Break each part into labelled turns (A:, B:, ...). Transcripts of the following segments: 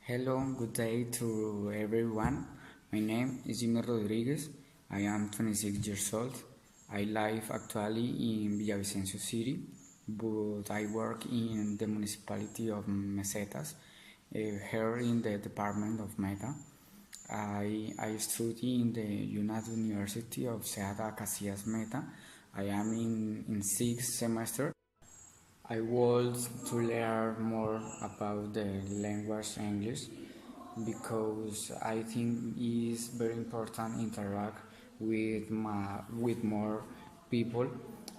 A: Hello, good day to everyone. My name is Jimmy Rodriguez. I am 26 years old. I live actually in Villavicencio City, but I work in the municipality of Mesetas, here in the department of Meta. I study in the United University of Seada Casillas Meta. I am in sixth semester. I want to learn more about the language English because I think it's very important interact with more people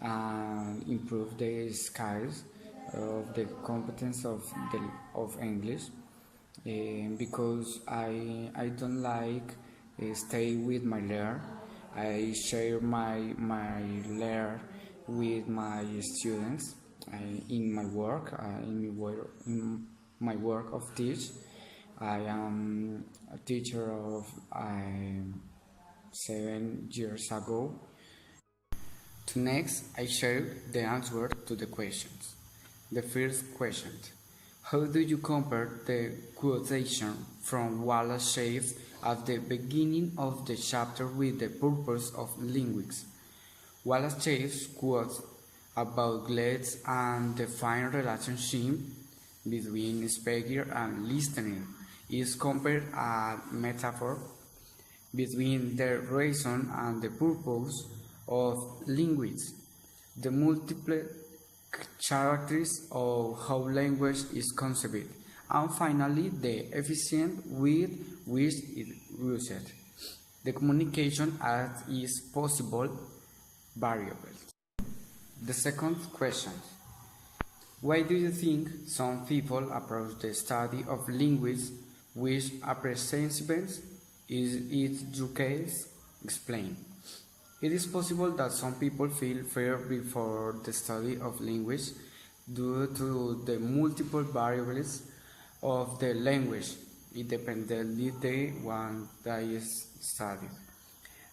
A: and improve the skills of the competence of English. Because I don't like stay with my layer. I share layer with my students in my work in my work of teach. I am a teacher of 7 years ago. To next, I share the answer to the questions. The first question: how do you compare the quotation from Wallace Shaves at the beginning of the chapter with the purpose of linguistics? Wallace Shaves quotes about glades and the fine relationship between speaker and listener is compared a metaphor between the reason and the purpose of linguistics, the multiple characteristics of how language is conceived, and finally the efficiency with which it is used. The communication as is possible variables. The second question: why do you think some people approach the study of language with apprehension? Is it your case? Explain. It is possible that some people feel fear before the study of language due to the multiple variables of the language, independently the one that is studied.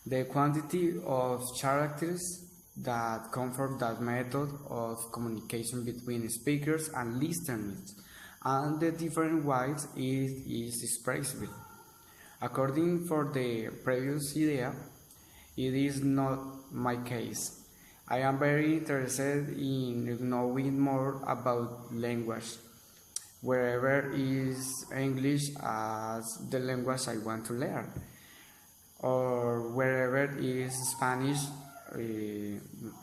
A: The quantity of characters that comfort that method of communication between speakers and listeners, and the different ways it is expressed. According for the previous idea, it is not my case. I am very interested in knowing more about language, wherever is English as the language I want to learn, or wherever is Spanish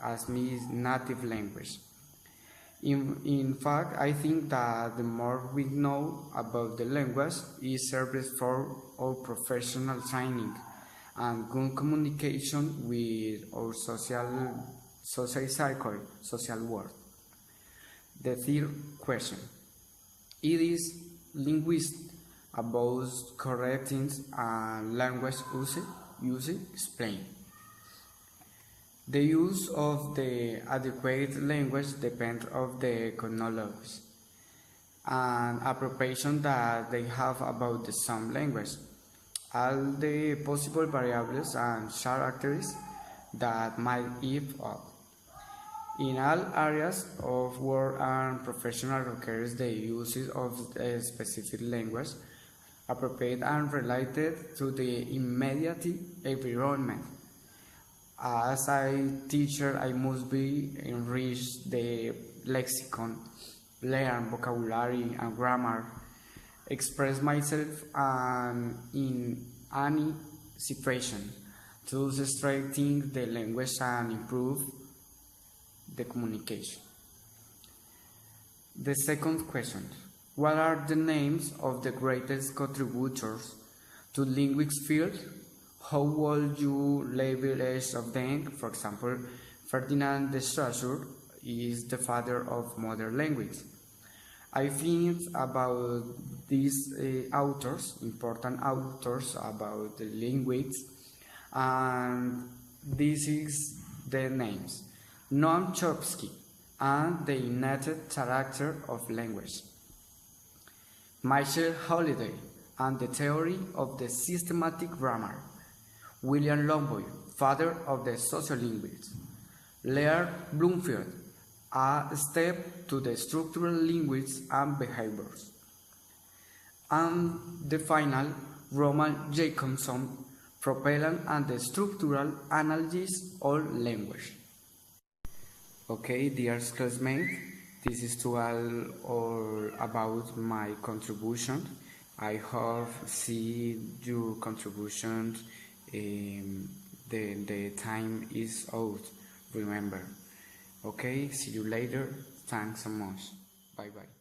A: as my native language. In fact, I think that the more we know about the language, it serves for our professional training and good communication with our social world. The third question: it is linguistics about correcting language usage? Explain. The use of the adequate language depends on the knowledge and appropriation that they have about the some language, all the possible variables and characters that might give up. In all areas of work and professional requires the use of a specific language appropriate and related to the immediate environment. As a teacher, I must be enrich the lexicon, learn vocabulary and grammar, express myself in any situation to strengthen the language and improve the communication. The second question: what are the names of the greatest contributors to linguistics field? How would you label each of them? For example, Ferdinand de Saussure is the father of modern language. I think about these authors, important authors about the language, and this is the names: Noam Chomsky and the innate character of language, Michael Holiday and the theory of the systematic grammar, William Longboy, father of the sociolinguists, Laird Bloomfield, a step to the structural linguistics and behaviors. And the final, Roman Jacobson, Propellant and the Structural Analysis of Language. Okay, dear classmates, this is to all about my contribution. I hope see your contributions. The time is out. Remember. Okay, see you later. Thanks so much. Bye bye.